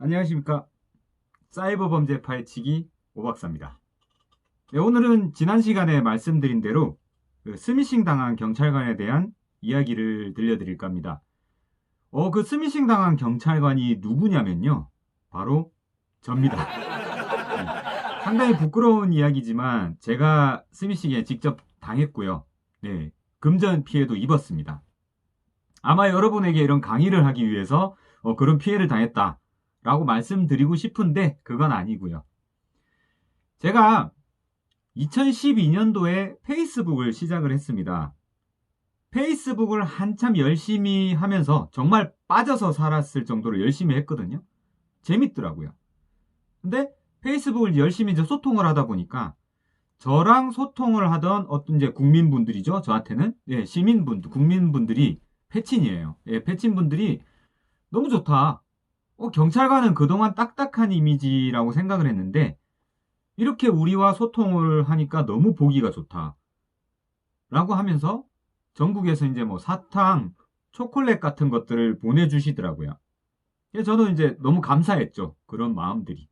안녕하십니까. 사이버 범죄 파헤치기 오박사입니다. 네, 오늘은 지난 시간에 말씀드린 대로 스미싱 당한 경찰관에 대한 이야기를 들려드릴까 합니다. 그 스미싱 당한 경찰관이 누구냐면요. 바로 접니다. 상당히 부끄러운 이야기지만 제가 스미싱에 직접 당했고요. 네, 금전 피해도 입었습니다. 아마 여러분에게 이런 강의를 하기 위해서 그런 피해를 당했다 라고 말씀드리고 싶은데 그건 아니고요. 제가 2012년도에 페이스북을 시작을 했습니다. 페이스북을 한참 열심히 하면서 정말 빠져서 살았을 정도로 열심히 했거든요. 재밌더라고요. 근데 페이스북을 열심히 이제 소통을 하다 보니까 저랑 소통을 하던 어떤 이제 국민분들이죠. 저한테는 시민분들, 국민분들이 패친이에요. 패친분들이 너무 좋다. 경찰관은 그동안 딱딱한 이미지라고 생각을 했는데 이렇게 우리와 소통을 하니까 너무 보기가 좋다 라고 하면서 전국에서 이제 뭐 사탕, 초콜릿 같은 것들을 보내주시더라고요. 저는 이제 너무 감사했죠. 그런 마음들이.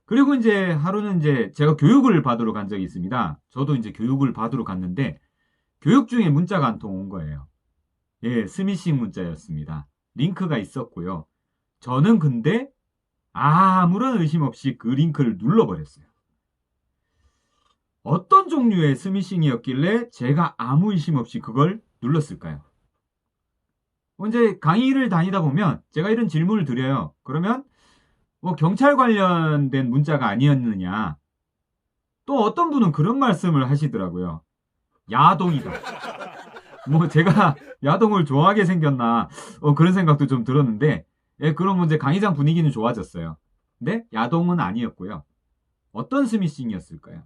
그리고 이제 하루는 이제 제가 교육을 받으러 간 적이 있습니다. 저도 이제 교육을 받으러 갔는데 교육 중에 문자가 한 통 온 거예요. 스미싱 문자였습니다. 링크가 있었고요. 저는 근데 아무런 의심 없이 그 링크를 눌러버렸어요. 어떤 종류의 스미싱이었길래 제가 아무 의심 없이 그걸 눌렀을까요? 이제 강의를 다니다 보면 제가 이런 질문을 드려요. 그러면 뭐 경찰 관련된 문자가 아니었느냐. 또 어떤 분은 그런 말씀을 하시더라고요. 야동이다. 뭐 제가 야동을 좋아하게 생겼나 그런 생각도 좀 들었는데 그럼 이제 강의장 분위기는 좋아졌어요. 근데 야동은 아니었고요. 어떤 스미싱이었을까요?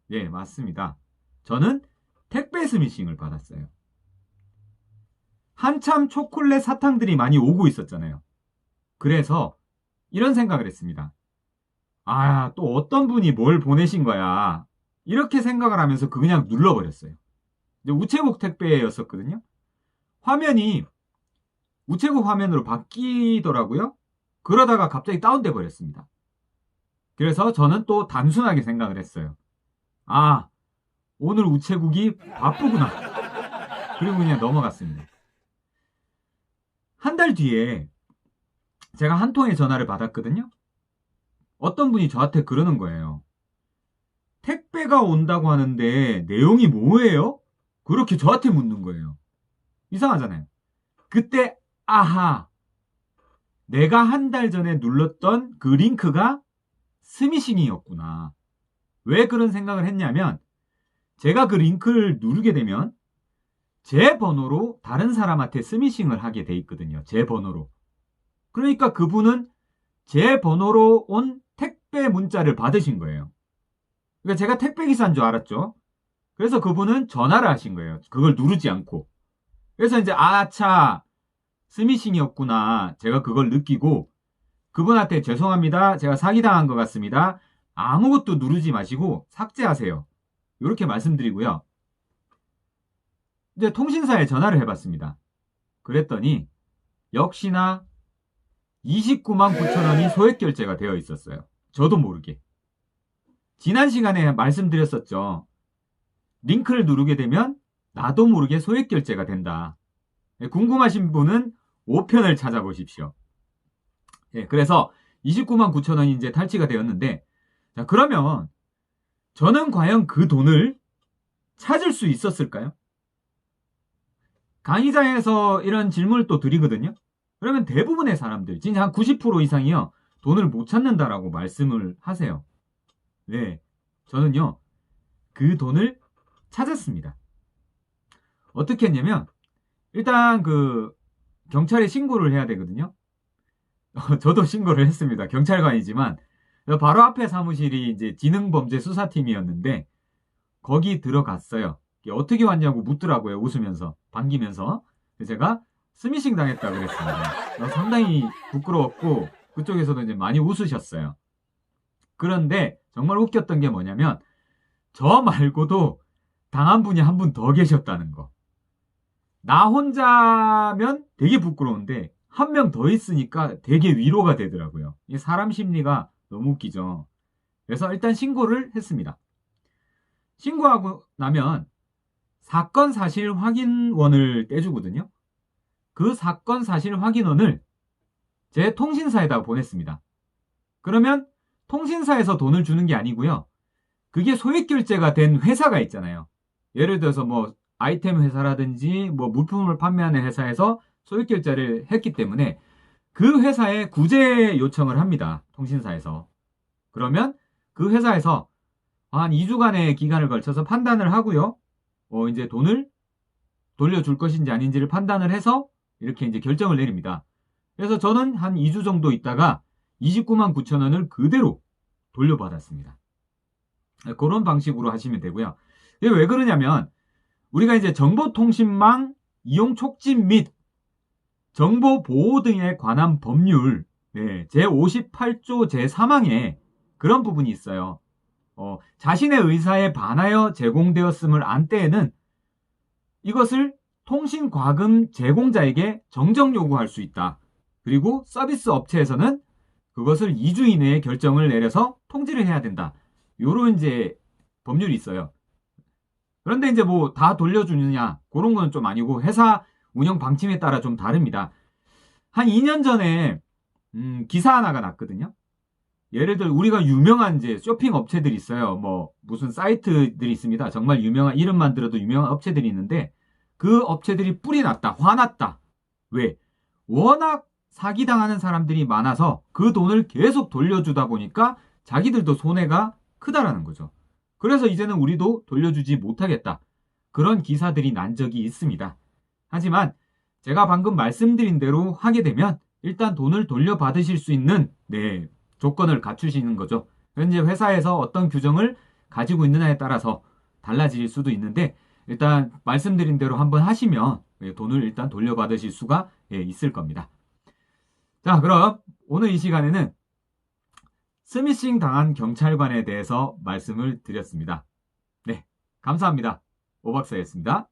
네, 맞습니다. 저는 택배 스미싱을 받았어요. 한참 초콜릿 사탕들이 많이 오고 있었잖아요. 그래서 이런 생각을 했습니다. 또 어떤 분이 뭘 보내신 거야. 이렇게 생각을 하면서 그냥 눌러버렸어요. 우체국 택배였었거든요. 화면이 우체국 화면으로 바뀌더라고요. 그러다가 갑자기 다운돼 버렸습니다. 그래서 저는 또 단순하게 생각을 했어요. 오늘 우체국이 바쁘구나. 그리고 그냥 넘어갔습니다. 한 달 뒤에 제가 한 통의 전화를 받았거든요. 어떤 분이 저한테 그러는 거예요. 택배가 온다고 하는데 내용이 뭐예요? 그렇게 저한테 묻는 거예요. 이상하잖아요. 그때 내가 한 달 전에 눌렀던 그 링크가 스미싱이었구나. 왜 그런 생각을 했냐면 제가 그 링크를 누르게 되면 제 번호로 다른 사람한테 스미싱을 하게 돼 있거든요. 제 번호로. 그러니까 그분은 제 번호로 온 택배 문자를 받으신 거예요. 그러니까 제가 택배기사인 줄 알았죠. 그래서 그분은 전화를 하신 거예요. 그걸 누르지 않고. 그래서 이제 스미싱이었구나. 제가 그걸 느끼고 그분한테 죄송합니다. 제가 사기당한 것 같습니다. 아무것도 누르지 마시고 삭제하세요. 이렇게 말씀드리고요. 이제 통신사에 전화를 해봤습니다. 그랬더니 역시나 29만 9천 원이 소액 결제가 되어 있었어요. 저도 모르게. 지난 시간에 말씀드렸었죠. 링크를 누르게 되면 나도 모르게 소액 결제가 된다. 궁금하신 분은 5편을 찾아보십시오. 그래서 29만 9천 원이 이제 탈취가 되었는데, 자, 그러면 저는 과연 그 돈을 찾을 수 있었을까요? 강의장에서 이런 질문을 또 드리거든요. 그러면 대부분의 사람들, 진짜 한 90% 이상이요, 돈을 못 찾는다라고 말씀을 하세요. 네, 저는요, 그 돈을 찾았습니다. 어떻게 했냐면, 일단 경찰에 신고를 해야 되거든요. 저도 신고를 했습니다. 경찰관이지만, 바로 앞에 사무실이 이제 지능범죄수사팀이었는데, 거기 들어갔어요. 어떻게 왔냐고 묻더라고요. 웃으면서, 반기면서. 제가 스미싱 당했다고 그랬습니다. 상당히 부끄러웠고, 그쪽에서도 이제 많이 웃으셨어요. 그런데 정말 웃겼던 게 뭐냐면, 저 말고도 당한 분이 한 분 더 계셨다는 거. 나 혼자면 되게 부끄러운데, 한 명 더 있으니까 되게 위로가 되더라고요. 이 사람 심리가 너무 웃기죠. 그래서 일단 신고를 했습니다. 신고하고 나면 사건 사실 확인원을 떼주거든요. 그 사건 사실 확인원을 제 통신사에다 보냈습니다. 그러면 통신사에서 돈을 주는 게 아니고요. 그게 소액 결제가 된 회사가 있잖아요. 예를 들어서 뭐 아이템 회사라든지 뭐 물품을 판매하는 회사에서 소액 결제를 했기 때문에 그 회사에 구제 요청을 합니다. 통신사에서. 그러면 그 회사에서 한 2주간의 기간을 걸쳐서 판단을 하고요. 이제 돈을 돌려줄 것인지 아닌지를 판단을 해서 이렇게 이제 결정을 내립니다. 그래서 저는 한 2주 정도 있다가 29만 9천 원을 그대로 돌려받았습니다. 그런 방식으로 하시면 되고요. 이게 왜 그러냐면 우리가 이제 정보통신망 이용 촉진 및 정보 보호 등에 관한 법률 제58조 제3항에 그런 부분이 있어요. 자신의 의사에 반하여 제공되었음을 안 때에는 이것을 통신과금 제공자에게 정정 요구할 수 있다. 그리고 서비스 업체에서는 그것을 2주 이내에 결정을 내려서 통지를 해야 된다. 요런 이제 법률이 있어요. 그런데 이제 뭐 다 돌려주느냐 그런 건 좀 아니고 회사 운영 방침에 따라 좀 다릅니다. 한 2년 전에 기사 하나가 났거든요. 예를 들어 우리가 유명한 이제 쇼핑 업체들이 있어요. 뭐 무슨 사이트들이 있습니다. 정말 유명한 이름만 들어도 유명한 업체들이 있는데 그 업체들이 뿔이 났다, 화났다. 왜? 워낙 사기당하는 사람들이 많아서 그 돈을 계속 돌려주다 보니까 자기들도 손해가 크다라는 거죠. 그래서 이제는 우리도 돌려주지 못하겠다. 그런 기사들이 난 적이 있습니다. 하지만 제가 방금 말씀드린 대로 하게 되면 일단 돈을 돌려받으실 수 있는 조건을 갖추시는 거죠. 현재 회사에서 어떤 규정을 가지고 있느냐에 따라서 달라질 수도 있는데 일단 말씀드린 대로 한번 하시면 돈을 일단 돌려받으실 수가 있을 겁니다. 자, 그럼 오늘 이 시간에는 스미싱 당한 경찰관에 대해서 말씀을 드렸습니다. 네, 감사합니다. 오 박사였습니다.